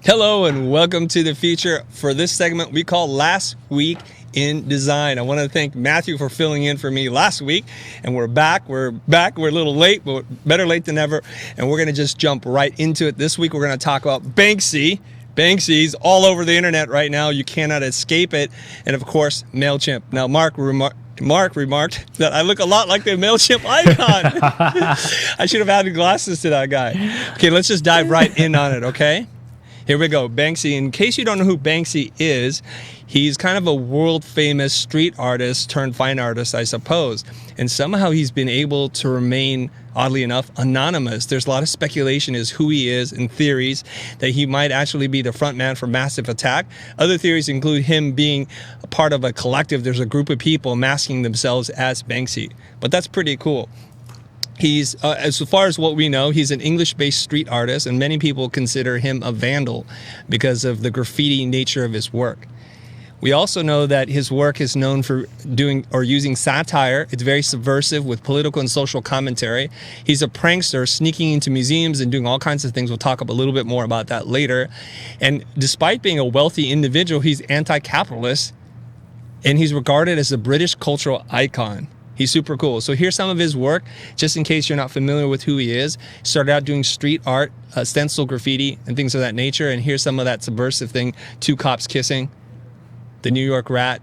Hello and welcome to the feature for this segment we call Last Week in Design. I want to thank Matthew for filling in for me last week, and we're back. We're a little late, but better late than never, and we're going to just jump right into it. This week we're going to talk about Banksy. Banksy's all over the internet right now. You cannot escape it. And of course, Mailchimp. Now, Mark remarked that I look a lot like the Mailchimp icon. I should have added glasses to that guy. Okay, let's just dive right in on it, okay? Here we go. Banksy. In case you don't know who Banksy is, he's kind of a world-famous street artist turned fine artist, I suppose. And somehow he's been able to remain, oddly enough, anonymous. There's a lot of speculation as who he is and theories that he might actually be the front man for Massive Attack. Other theories include him being a part of a collective. There's a group of people masking themselves as Banksy. But that's pretty cool. He's, as far as what we know, he's an English-based street artist, and many people consider him a vandal because of the graffiti nature of his work. We also know that his work is known for doing or using satire. It's very subversive with political and social commentary. He's a prankster sneaking into museums and doing all kinds of things. We'll talk a little bit more about that later. And despite being a wealthy individual, he's anti-capitalist, and he's regarded as a British cultural icon. He's super cool. So here's some of his work, just in case you're not familiar with who he is. Started out doing street art, stencil graffiti, and things of that nature. And here's some of that subversive thing. Two cops kissing, the New York rat,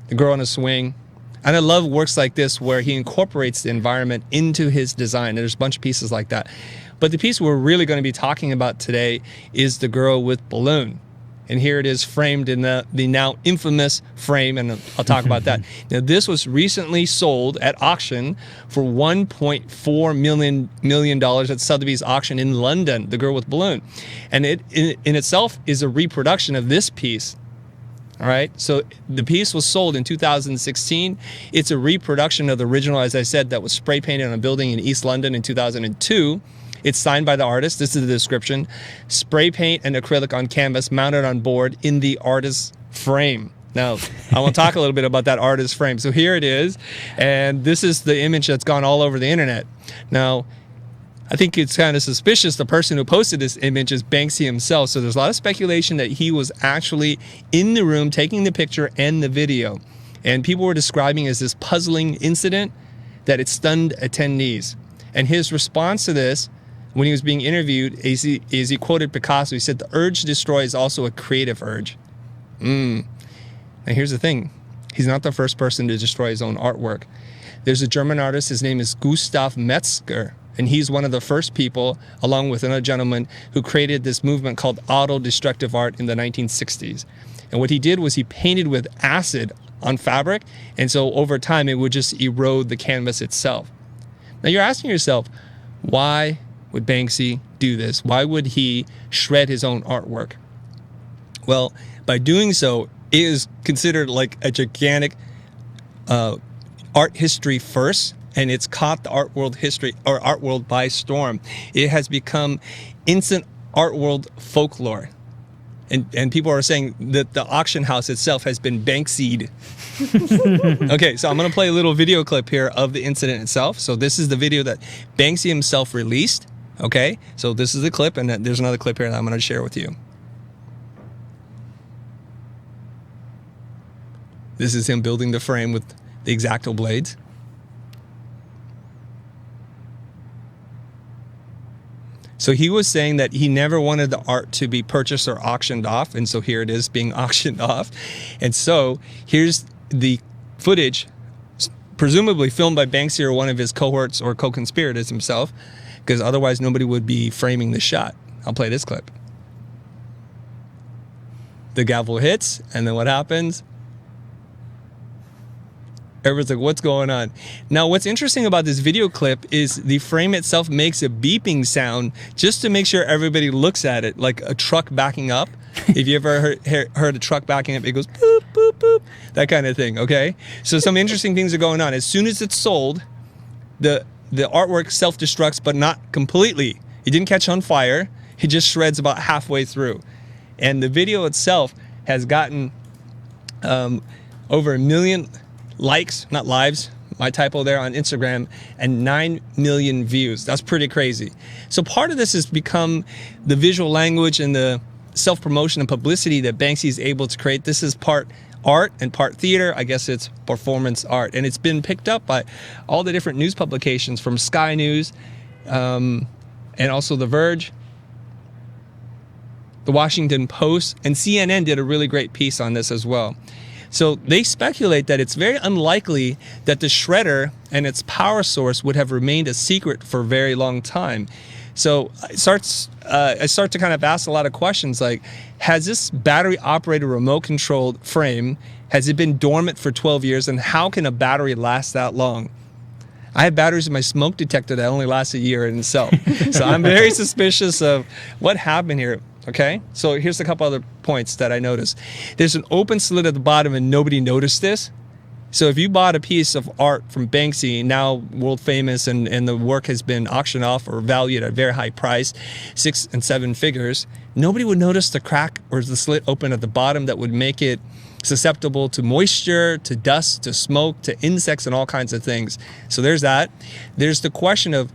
the girl on a swing. And I love works like this where he incorporates the environment into his design. And there's a bunch of pieces like that. But the piece we're really going to be talking about today is the girl with balloon. And here it is framed in the now infamous frame, and I'll talk about that. Now, this was recently sold at auction for $1.4 million at Sotheby's auction in London, the girl with balloon. And it in itself is a reproduction of this piece. All right, so the piece was sold in 2016. It's a reproduction of the original, as I said, that was spray painted on a building in East London in 2002. It's signed by the artist. This is the description. Spray paint and acrylic on canvas mounted on board in the artist's frame. Now, I want to talk a little bit about that artist's frame. So here it is. And this is the image that's gone all over the internet. Now, I think it's kind of suspicious the person who posted this image is Banksy himself. So there's a lot of speculation that he was actually in the room taking the picture and the video. And people were describing as this puzzling incident that it stunned attendees. And his response to this, when he was being interviewed, is he quoted Picasso. He said, "The urge to destroy is also a creative urge." Now here's the thing. He's not the first person to destroy his own artwork. There's a German artist, his name is Gustav Metzger, and he's one of the first people, along with another gentleman, who created this movement called auto-destructive art in the 1960s. And what he did was he painted with acid on fabric, and so over time it would just erode the canvas itself. Now you're asking yourself, why would Banksy do this? Why would he shred his own artwork? Well, by doing so, it is considered like a gigantic art history first, and it's caught the art world by storm. It has become instant art world folklore. And people are saying that the auction house itself has been Banksy'd. Okay, so I'm going to play a little video clip here of the incident itself. So this is the video that Banksy himself released. Okay, so this is the clip, and there's another clip here that I'm going to share with you. This is him building the frame with the X-Acto blades. So he was saying that he never wanted the art to be purchased or auctioned off, and so here it is being auctioned off. And so here's the footage, presumably filmed by Banksy or one of his cohorts or co-conspirators himself, because otherwise nobody would be framing the shot. I'll play this clip. The gavel hits, and then what happens? Everyone's like, what's going on? Now, what's interesting about this video clip is the frame itself makes a beeping sound just to make sure everybody looks at it, like a truck backing up. If you ever heard a truck backing up, it goes boop, boop, boop, that kind of thing, okay? So some interesting things are going on. As soon as it's sold, the artwork self-destructs, but not completely. It didn't catch on fire. It just shreds about halfway through. And the video itself has gotten over 1 million likes, not lives, my typo there, on Instagram, and 9 million views. That's pretty crazy. So part of this has become the visual language and the self-promotion and publicity that Banksy is able to create. This is part art and part theater. I guess it's performance art. And it's been picked up by all the different news publications, from Sky News and also The Verge, The Washington Post, and CNN did a really great piece on this as well. So they speculate that it's very unlikely that the shredder and its power source would have remained a secret for a very long time. So I start to kind of ask a lot of questions like, has this battery-operated remote-controlled frame, has it been dormant for 12 years, and how can a battery last that long? I have batteries in my smoke detector that only last a year in itself. So I'm very suspicious of what happened here. Okay, so here's a couple other points that I noticed. There's an open slit at the bottom and nobody noticed this. So if you bought a piece of art from Banksy, now world famous, and the work has been auctioned off or valued at a very high price, 6 and 7 figures, nobody would notice the crack or the slit open at the bottom that would make it susceptible to moisture, to dust, to smoke, to insects, and all kinds of things. So there's that. There's the question of,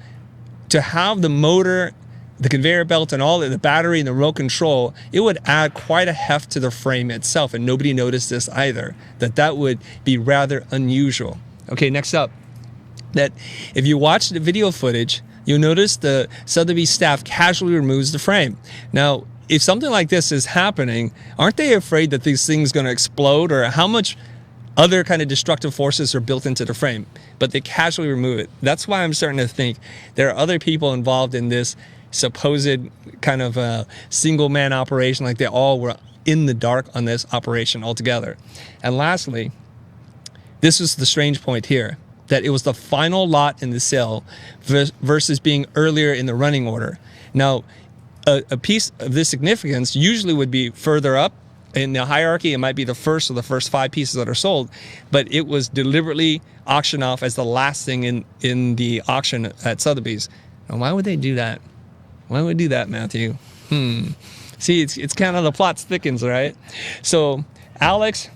to have the motor, the conveyor belt, and all the battery and the remote control, it would add quite a heft to the frame itself, and nobody noticed this either, that would be rather unusual. Okay, next up, that if you watch the video footage, you'll notice the Sotheby staff casually removes the frame. Now, if something like this is happening, aren't they afraid that these things are going to explode, or how much other kind of destructive forces are built into the frame? But they casually remove it. That's why I'm starting to think there are other people involved in this supposed kind of a single man operation, like they all were in the dark on this operation altogether. And lastly, this is the strange point here, that it was the final lot in the sale versus being earlier in the running order. Now, a piece of this significance usually would be further up in the hierarchy. It might be the first or the first 5 pieces that are sold, but it was deliberately auctioned off as the last thing in the auction at Sotheby's. Now, why would they do that? Why would we do that, Matthew? See, it's kind of the plot thickens, right? So Alex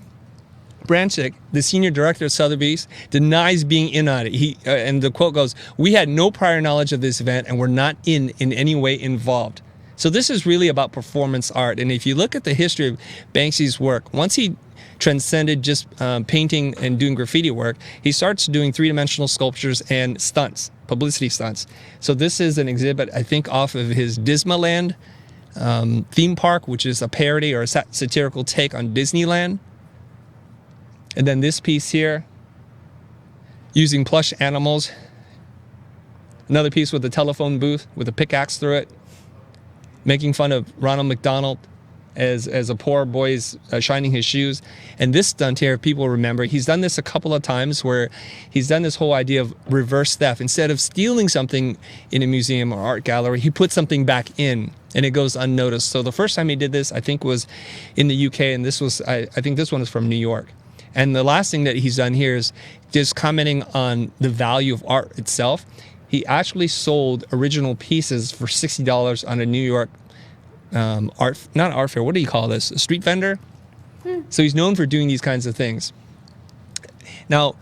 Branchik, the senior director of Sotheby's, denies being in on it. And the quote goes, "We had no prior knowledge of this event and were not in any way involved." So this is really about performance art. And if you look at the history of Banksy's work, once he transcended just painting and doing graffiti work, he starts doing 3-dimensional sculptures and stunts, publicity stunts. So this is an exhibit, I think, off of his Dismaland theme park, which is a parody or a satirical take on Disneyland. And then this piece here, using plush animals. Another piece with a telephone booth with a pickaxe through it, making fun of Ronald McDonald as a poor boy is shining his shoes. And this stunt here, if people remember, he's done this a couple of times where he's done this whole idea of reverse theft. Instead of stealing something in a museum or art gallery, he puts something back in and it goes unnoticed. So the first time he did this, I think, was in the UK, and this was, I think this one is from New York. And the last thing that he's done here is just commenting on the value of art itself. He actually sold original pieces for $60 on a New York not art fair, what do you call this? A street vendor? So he's known for doing these kinds of things. Now,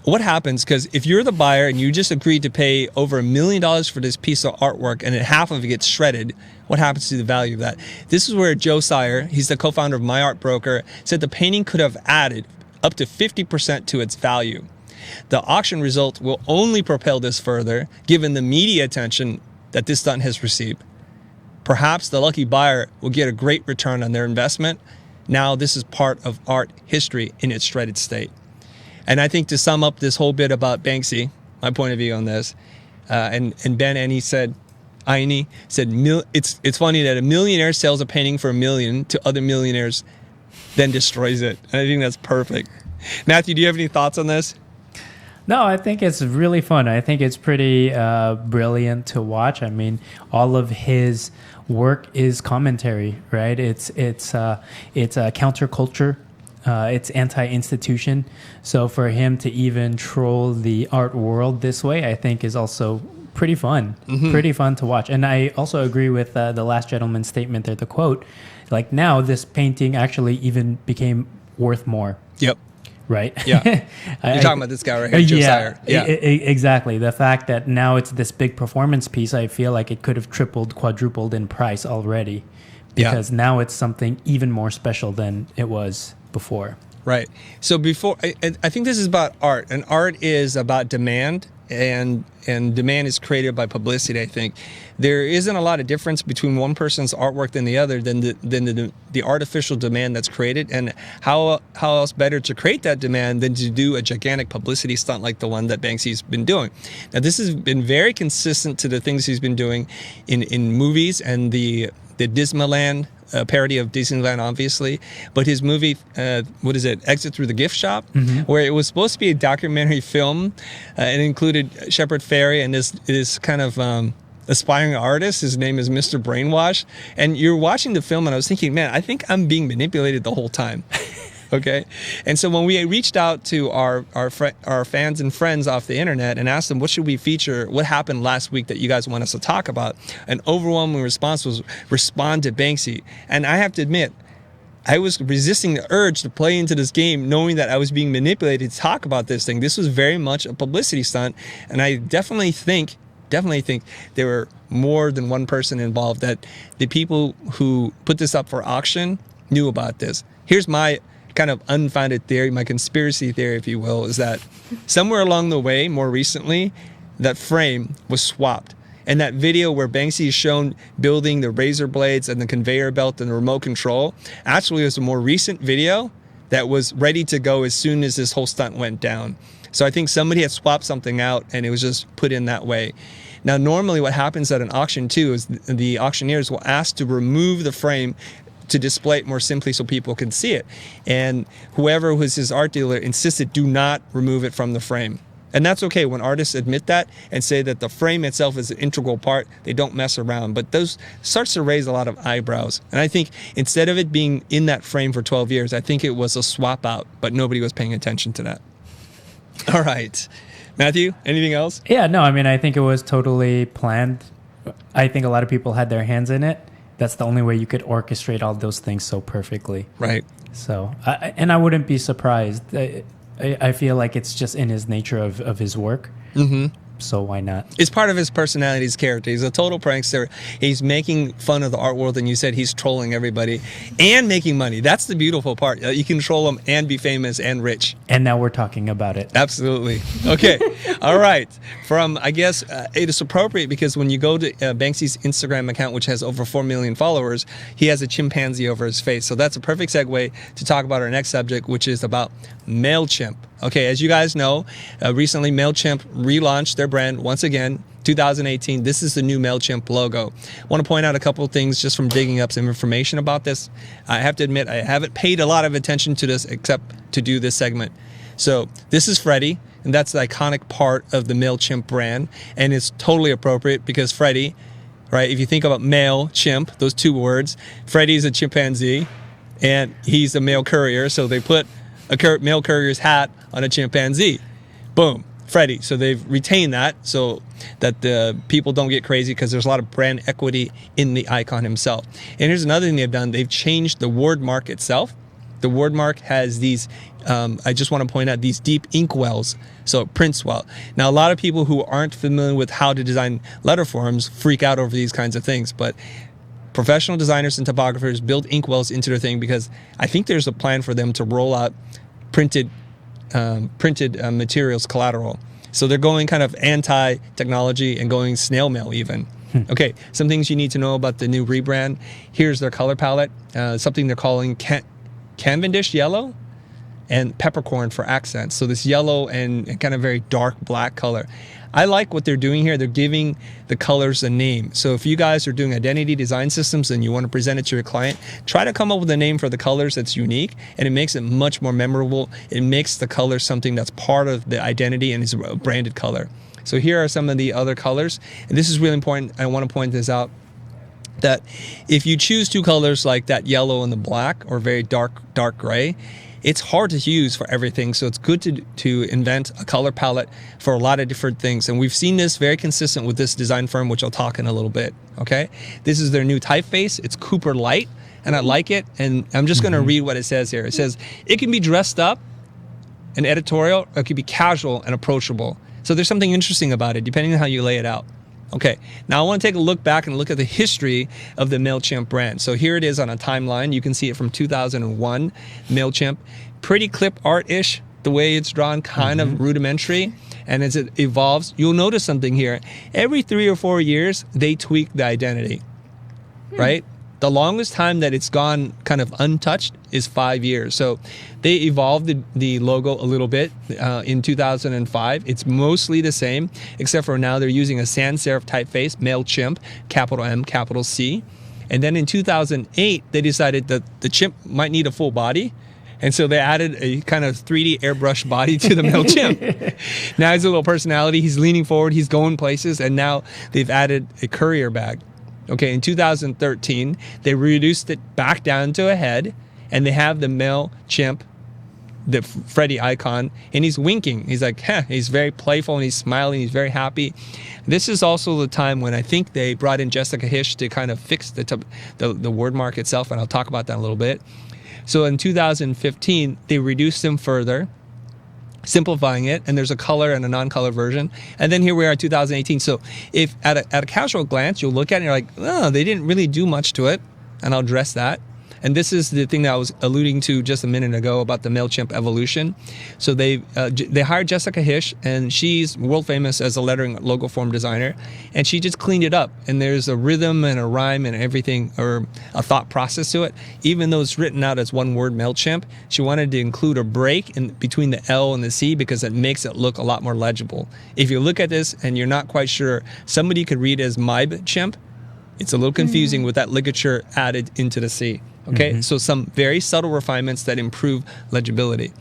what happens, because if you're the buyer and you just agreed to pay over $1 million for this piece of artwork and then half of it gets shredded, what happens to the value of that? This is where Joe Sire, he's the co-founder of My Art Broker, said the painting could have added up to 50% to its value. The auction result will only propel this further, given the media attention that this stunt has received. Perhaps the lucky buyer will get a great return on their investment. Now this is part of art history in its shredded state. And I think to sum up this whole bit about Banksy, my point of view on this, and Ben Eni said, it's funny that a millionaire sells a painting for $1 million to other millionaires, then destroys it. And I think that's perfect. Matthew, do you have any thoughts on this? No, I think it's really fun. I think it's pretty brilliant to watch. I mean, all of his work is commentary, right? It's a counterculture. It's anti-institution. So for him to even troll the art world this way, I think is also pretty fun. Mm-hmm. Pretty fun to watch. And I also agree with the last gentleman's statement there, the quote. Like, now this painting actually even became worth more. Yep. right? Yeah. You're talking about this guy right here, Joe Sire. Yeah. Exactly. The fact that now it's this big performance piece, I feel like it could have tripled, quadrupled in price already, because now it's something even more special than it was before. Right. So before, I think this is about art, and art is about demand, and demand is created by publicity. I think there isn't a lot of difference between one person's artwork than the other, than the artificial demand that's created. And how else better to create that demand than to do a gigantic publicity stunt like the one that Banksy's been doing. Now, this has been very consistent to the things he's been doing in movies and the Disneyland parody of Disneyland, obviously, but his movie, Exit Through the Gift Shop, where it was supposed to be a documentary film. It included Shepard Fairey and this kind of aspiring artist. His name is Mr. Brainwash. And you're watching the film, and I was thinking, man, I think I'm being manipulated the whole time. Okay, and so when we reached out to our fans and friends off the internet and asked them, what should we feature? What happened last week that you guys want us to talk about? An overwhelming response was respond to Banksy. And I have to admit, I was resisting the urge to play into this game, knowing that I was being manipulated to talk about this thing. This was very much a publicity stunt, and I definitely think there were more than one person involved, that the people who put this up for auction knew about this. Here's my kind of unfounded theory, my conspiracy theory, if you will, is that somewhere along the way, more recently, that frame was swapped. And that video where Banksy is shown building the razor blades and the conveyor belt and the remote control actually was a more recent video that was ready to go as soon as this whole stunt went down. So I think somebody had swapped something out and it was just put in that way. Now, normally what happens at an auction too is the auctioneers will ask to remove the frame to display it more simply so people can see it. And whoever was his art dealer insisted, do not remove it from the frame. And that's okay. When artists admit that and say that the frame itself is an integral part, they don't mess around. But those starts to raise a lot of eyebrows. And I think instead of it being in that frame for 12 years, I think it was a swap out, but nobody was paying attention to that. All right. Matthew, anything else? Yeah, no, I mean, I think it was totally planned. I think a lot of people had their hands in it. That's the only way you could orchestrate all those things so perfectly. Right. So, and I wouldn't be surprised. I feel like it's just in his nature of his work. Mm-hmm. So why not? It's part of his personality, his character. He's a total prankster. He's making fun of the art world, and you said he's trolling everybody and making money. That's the beautiful part. You can troll him and be famous and rich. And now we're talking about it. Absolutely. Okay. All right. I guess it is appropriate because when you go to Banksy's Instagram account, which has over 4 million followers, he has a chimpanzee over his face. So that's a perfect segue to talk about our next subject, which is about Mailchimp. Okay, as you guys know, recently Mailchimp relaunched their brand once again, 2018. This is the new Mailchimp logo. I want to point out a couple of things just from digging up some information about this. I have to admit, I haven't paid a lot of attention to this except to do this segment. So this is Freddy, and that's the iconic part of the Mailchimp brand, and it's totally appropriate because Freddy, right, if you think about Mailchimp, those two words, Freddy's a chimpanzee, and he's a mail courier, so they put a mail courier's hat on a chimpanzee. Boom, Freddy. So they've retained that so that the people don't get crazy because there's a lot of brand equity in the icon himself. And here's another thing they've done. They've changed the word mark itself. The word mark has these, I just want to point out, these deep ink wells, so it prints well. Now, a lot of people who aren't familiar with how to design letter forms freak out over these kinds of things, but professional designers and typographers build ink wells into their thing because I think there's a plan for them to roll out printed materials collateral. So they're going kind of anti-technology and going snail mail even. Okay, some things you need to know about the new rebrand. Here's their color palette, something they're calling Cavendish yellow and peppercorn for accents. So this yellow and kind of very dark black color. I like what they're doing here. They're giving the colors a name. So if you guys are doing identity design systems and you want to present it to your client, try to come up with a name for the colors that's unique, and it makes it much more memorable. It makes the color something that's part of the identity and is a branded color. So here are some of the other colors. And this is really important. I want to point this out, that if you choose two colors like that yellow and the black, or very dark gray, it's hard to use for everything, so it's good to invent a color palette for a lot of different things. And we've seen this very consistent with this design firm, which I'll talk in a little bit, okay? This is their new typeface. It's Cooper Light, and I like it. And I'm just going to read what it says here. It says, it can be dressed up an editorial, or it could be casual and approachable. So there's something interesting about it, depending on how you lay it out. Okay, now I want to take a look back and look at the history of the Mailchimp brand. So here it is on a timeline. You can see it from 2001, Mailchimp. Pretty clip art-ish, the way it's drawn, kind of rudimentary. And as it evolves, you'll notice something here. Every 3 or 4 years, they tweak the identity, right? The longest time that it's gone kind of untouched is 5 years. So they evolved the logo a little bit in 2005. It's mostly the same, except for now they're using a sans serif typeface, Mailchimp, capital M, capital C. And then in 2008, they decided that the chimp might need a full body. And so they added a kind of 3D airbrush body to the Mailchimp. Now he's a little personality. He's leaning forward. He's going places. And now they've added a courier bag. Okay, in 2013, they reduced it back down to a head, and they have the Mailchimp, the Freddy icon, and he's winking. He's like, he's very playful, and he's smiling. He's very happy. This is also the time when I think they brought in Jessica Hish to kind of fix the word mark itself, and I'll talk about that in a little bit. So in 2015, they reduced them further, simplifying it, and there's a color and a non-color version. And then here we are in 2018. So if at a casual glance, you'll look at it and you're like, oh, they didn't really do much to it, and I'll address that. And this is the thing that I was alluding to just a minute ago about the Mailchimp evolution. So they hired Jessica Hish, and she's world famous as a lettering logo form designer, and she just cleaned it up. And there's a rhythm and a rhyme and everything, or a thought process to it. Even though it's written out as one word, Mailchimp, she wanted to include a break in between the L and the C because it makes it look a lot more legible. If you look at this and you're not quite sure, somebody could read it as Mailchimp. It's a little confusing with that ligature added into the C. Okay, so some very subtle refinements that improve legibility.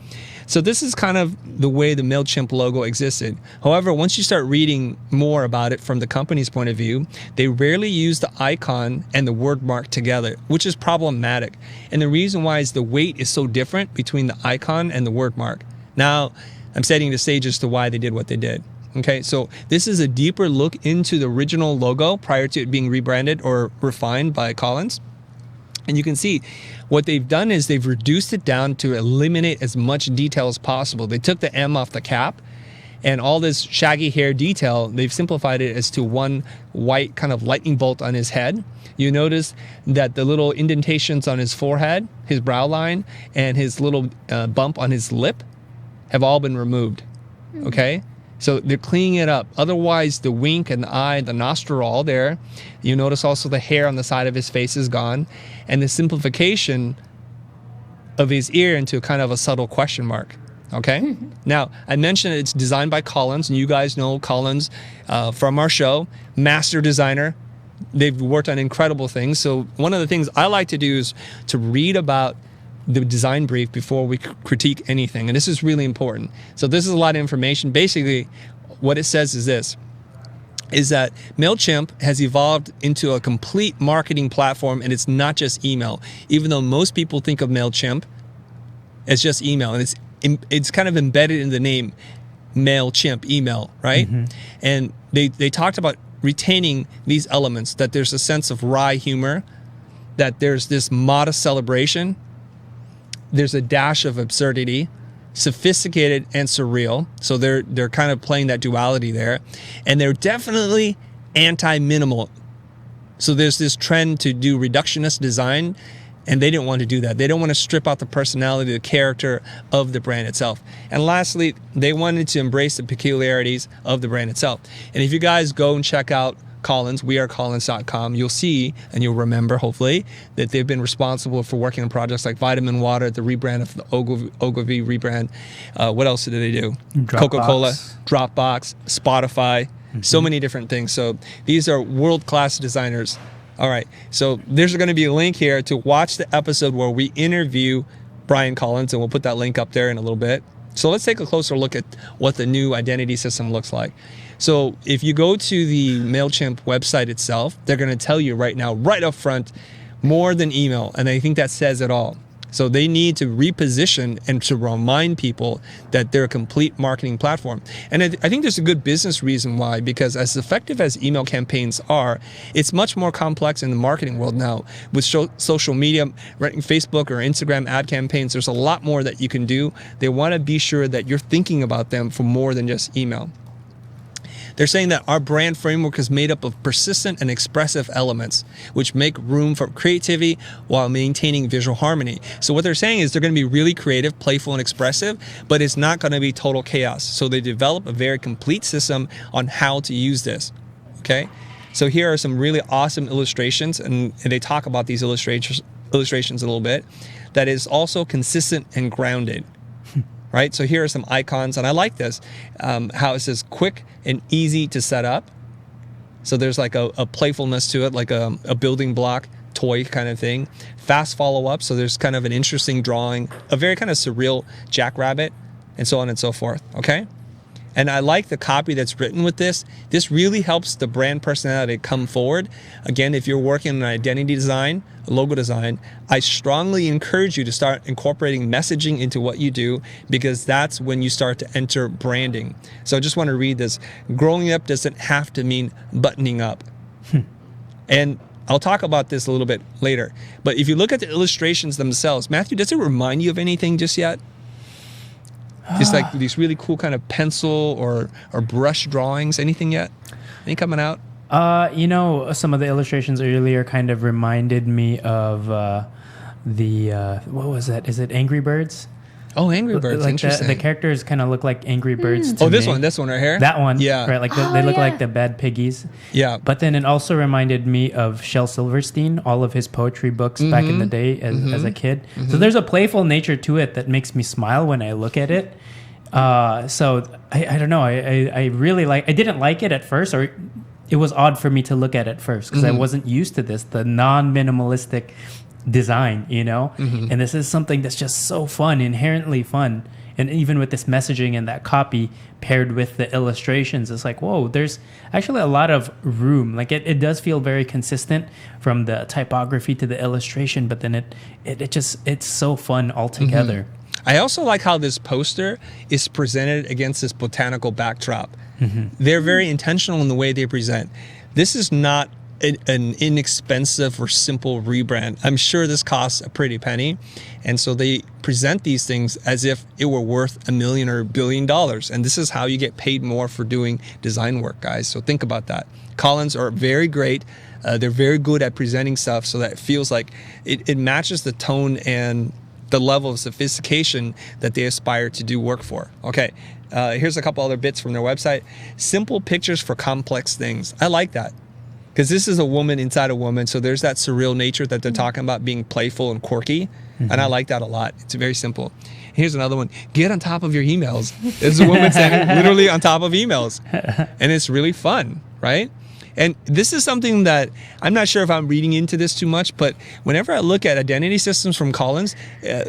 So this is kind of the way the Mailchimp logo existed. However, once you start reading more about it from the company's point of view, they rarely use the icon and the word mark together, which is problematic. And the reason why is the weight is so different between the icon and the word mark. Now, I'm setting the stage as to why they did what they did. Okay, so this is a deeper look into the original logo prior to it being rebranded or refined by Collins. And you can see what they've done is they've reduced it down to eliminate as much detail as possible. They took the M off the cap, and all this shaggy hair detail, they've simplified it as to one white kind of lightning bolt on his head. You notice that the little indentations on his forehead, his brow line, and his little bump on his lip have all been removed. Okay? So they're cleaning it up. Otherwise, the wink and the eye, the nostril are all there. You notice also the hair on the side of his face is gone. And the simplification of his ear into kind of a subtle question mark. Okay? Now, I mentioned it's designed by Collins, and you guys know Collins from our show, master designer. They've worked on incredible things. So one of the things I like to do is to read about the design brief before we critique anything. And this is really important. So this is a lot of information. Basically, what it says is this, is that Mailchimp has evolved into a complete marketing platform, and it's not just email. Even though most people think of Mailchimp as just email, and it's kind of embedded in the name Mailchimp, email, right? And they talked about retaining these elements, that there's a sense of wry humor, that there's this modest celebration, there's a dash of absurdity, sophisticated and surreal. So they're kind of playing that duality there. And they're definitely anti-minimal. So there's this trend to do reductionist design, and they didn't want to do that. They don't want to strip out the personality, the character of the brand itself. And lastly, they wanted to embrace the peculiarities of the brand itself. And if you guys go and check out Collins, wearecollins.com, you'll see, and you'll remember, hopefully, that they've been responsible for working on projects like Vitamin Water, the rebrand of the Ogilvy rebrand. What else did they do? Coca-Cola, Dropbox, Spotify, so many different things. So these are world-class designers. All right, so there's going to be a link here to watch the episode where we interview Brian Collins, and we'll put that link up there in a little bit. So let's take a closer look at what the new identity system looks like. So if you go to the Mailchimp website itself, they're going to tell you right now, right up front, more than email. And I think that says it all. So they need to reposition and to remind people that they're a complete marketing platform. And I think there's a good business reason why, because as effective as email campaigns are, it's much more complex in the marketing world now. With social media, Facebook or Instagram ad campaigns, there's a lot more that you can do. They want to be sure that you're thinking about them for more than just email. They're saying that our brand framework is made up of persistent and expressive elements, which make room for creativity while maintaining visual harmony. So what they're saying is they're going to be really creative, playful, and expressive, but it's not going to be total chaos. So they develop a very complete system on how to use this. Okay? So here are some really awesome illustrations, and they talk about these illustrations a little bit, that is also consistent and grounded. Right? So here are some icons, and I like this, how it says quick and easy to set up. So there's like a playfulness to it, like a building block toy kind of thing. Fast follow-up, so there's kind of an interesting drawing, a very kind of surreal jackrabbit, and so on and so forth, okay? And I like the copy that's written with this. This really helps the brand personality come forward. Again, if you're working on identity design, logo design, I strongly encourage you to start incorporating messaging into what you do, because that's when you start to enter branding. So I just want to read this. Growing up doesn't have to mean buttoning up. And I'll talk about this a little bit later. But if you look at the illustrations themselves, Matthew, does it remind you of anything just yet? Just like these really cool kind of pencil or brush drawings. Anything yet? Any coming out? Some of the illustrations earlier kind of reminded me of what was that? Is it Angry Birds? Oh, Angry Birds. Like interesting. the characters kind of look like Angry Birds to this me. one right here? That one. Yeah. Right, like they look like the bad piggies. Yeah. But then it also reminded me of Shel Silverstein, all of his poetry books back in the day as a kid. So there's a playful nature to it that makes me smile when I look at it. So I don't know. I really I didn't like it at first, or it was odd for me to look at it first because I wasn't used to the non-minimalistic design, and this is something that's just so fun, inherently fun. And even with this messaging and that copy paired with the illustrations, it's like, whoa, there's actually a lot of room. Like it does feel very consistent from the typography to the illustration, but then it's so fun altogether. I also like how this poster is presented against this botanical backdrop. They're very intentional in the way they present. This is not an inexpensive or simple rebrand. I'm sure this costs a pretty penny. And so they present these things as if it were worth $1 million or $1 billion. And this is how you get paid more for doing design work, guys. So think about that. Collins are very great. They're very good at presenting stuff so that it feels like it matches the tone and the level of sophistication that they aspire to do work for. Okay, here's a couple other bits from their website. Simple pictures for complex things. I like that, because this is a woman inside a woman, so there's that surreal nature that they're talking about, being playful and quirky, and I like that a lot. It's very simple. Here's another one. Get on top of your emails. This is a woman standing literally on top of emails, and it's really fun, right? And this is something that I'm not sure if I'm reading into this too much, but whenever I look at identity systems from Collins,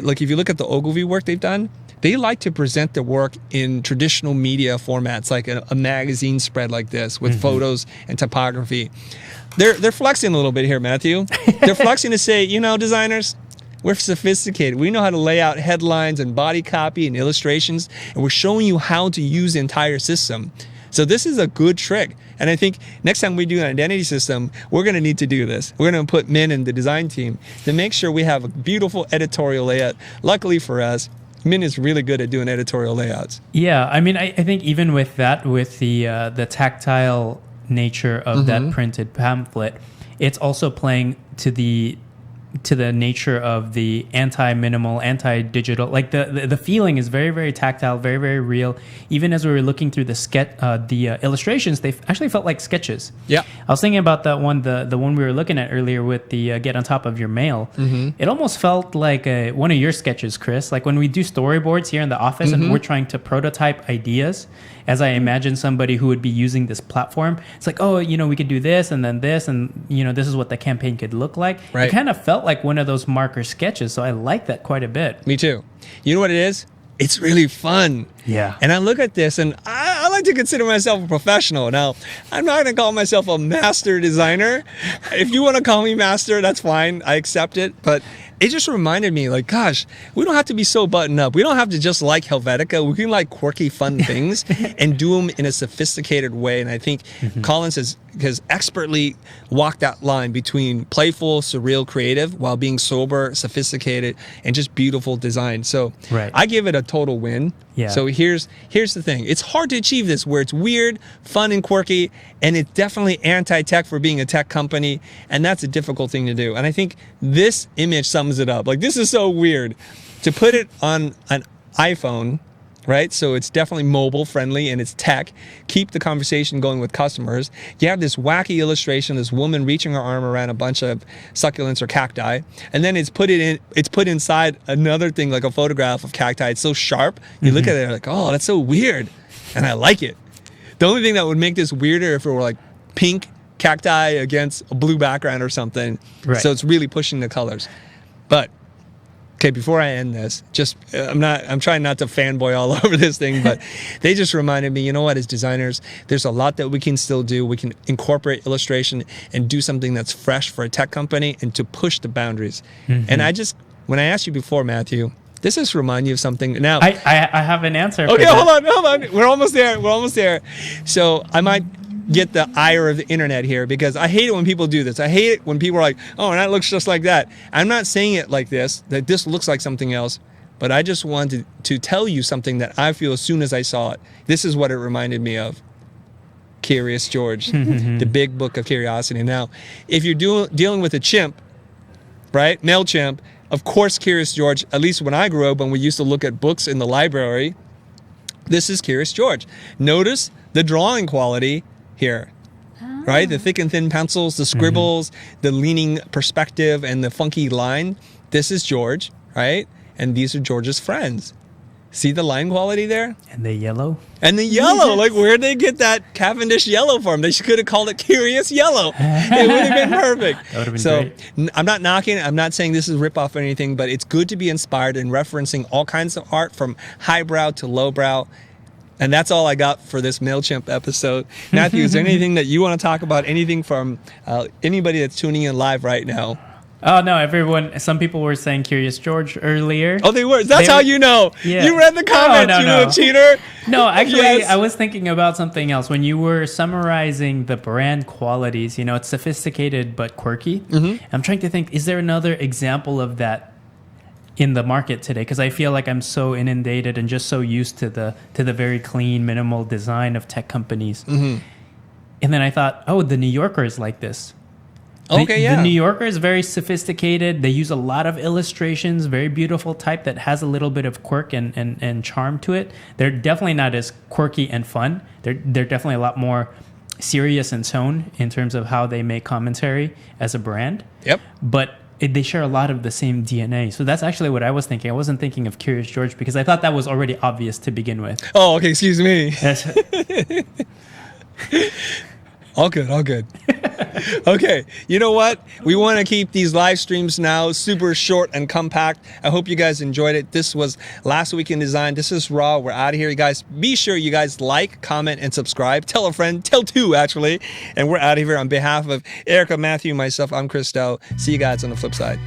like if you look at the Ogilvy work they've done, they like to present their work in traditional media formats, like a magazine spread like this with photos and typography. They're flexing a little bit here, Matthew. They're flexing to say, designers, we're sophisticated. We know how to lay out headlines and body copy and illustrations, and we're showing you how to use the entire system. So this is a good trick. And I think next time we do an identity system, we're going to need to do this. We're going to put Min in the design team to make sure we have a beautiful editorial layout. Luckily for us, Min is really good at doing editorial layouts. Yeah, I mean, I think even with that, with the tactile nature of that printed pamphlet, it's also playing to the nature of the anti-minimal, anti-digital. Like the feeling is very, very tactile, very, very real. Even as we were looking through the illustrations, they actually felt like sketches. Yeah, I was thinking about that one, the one we were looking at earlier with the get on top of your mail. It almost felt like one of your sketches, Chris. Like when we do storyboards here in the office and we're trying to prototype ideas, as I imagine somebody who would be using this platform, it's like, oh, we could do this and then this, and this is what the campaign could look like. Right. It kind of felt like one of those marker sketches, so I like that quite a bit. Me too. You know what it is? It's really fun. Yeah. And I look at this, and I like to consider myself a professional. Now, I'm not going to call myself a master designer. If you want to call me master, that's fine. I accept it. But it just reminded me, like, gosh, we don't have to be so buttoned up. We don't have to just like Helvetica. We can like quirky, fun things and do them in a sophisticated way. And I think Collins has expertly walked that line between playful, surreal, creative, while being sober, sophisticated, and just beautiful design. So I give it a total win. Yeah. So here's the thing. It's hard to achieve this where it's weird, fun, and quirky, and it's definitely anti-tech for being a tech company, and that's a difficult thing to do. And I think this image sums it up. Like, this is so weird. To put it on an iPhone, right? So it's definitely mobile friendly and it's tech. Keep the conversation going with customers. You have this wacky illustration, this woman reaching her arm around a bunch of succulents or cacti, and then it's put inside another thing, like a photograph of cacti. It's so sharp. You look at it like, oh, that's so weird, and I like it. The only thing that would make this weirder if it were like pink cacti against a blue background or something. Right. So it's really pushing the colors. But okay, before I end this, I'm trying not to fanboy all over this thing, but they just reminded me, you know what, as designers, there's a lot that we can still do. We can incorporate illustration and do something that's fresh for a tech company and to push the boundaries. And when I asked you before, Matthew, this just remind you of something. Now, I have an answer. Okay, hold on. We're almost there. So I might get the ire of the internet here because I hate it when people do this. I hate it when people are like, oh, and that looks just like that. I'm not saying it like this, that this looks like something else, but I just wanted to tell you something that I feel as soon as I saw it. This is what it reminded me of. Curious George, the big book of curiosity. Now, if you're dealing with a chimp, right, Mailchimp, of course, Curious George, at least when I grew up, when we used to look at books in the library, this is Curious George. Notice the drawing quality here, right? The thick and thin pencils, the scribbles, the leaning perspective, and the funky line. This is George, right? And these are George's friends. See the line quality there? And the yellow? And the yellow. Like, where'd they get that Cavendish yellow from? They could have called it Curious Yellow. It would have been perfect. That would have been great. I'm not knocking it. I'm not saying this is a ripoff or anything, but it's good to be inspired and referencing all kinds of art from highbrow to lowbrow. And that's all I got for this Mailchimp episode. Matthew, is there anything that you want to talk about? Anything from anybody that's tuning in live right now? Oh, no, some people were saying Curious George earlier. Oh, they were? That's how you know. Yeah. You read the comments, you little cheater. No, actually, I was thinking about something else. When you were summarizing the brand qualities, it's sophisticated but quirky. I'm trying to think, is there another example of that in the market today? Because I feel like I'm so inundated and just so used to the very clean, minimal design of tech companies. And then I thought, oh, the New Yorker is like this. The New Yorker is very sophisticated. They use a lot of illustrations, very beautiful type that has a little bit of quirk and charm to it. They're definitely not as quirky and fun. They're definitely a lot more serious in tone in terms of how they make commentary as a brand. Yep. But they share a lot of the same DNA. So that's actually what I was thinking. I wasn't thinking of Curious George because I thought that was already obvious to begin with. Oh, okay. Excuse me. All good. Okay, you know what? We want to keep these live streams now super short and compact. I hope you guys enjoyed it. This was Last Week in Design. This is Raw. We're out of here. You guys, be sure you guys like, comment, and subscribe. Tell a friend. Tell two, actually. And we're out of here. On behalf of Erica, Matthew, myself, I'm Christo. See you guys on the flip side.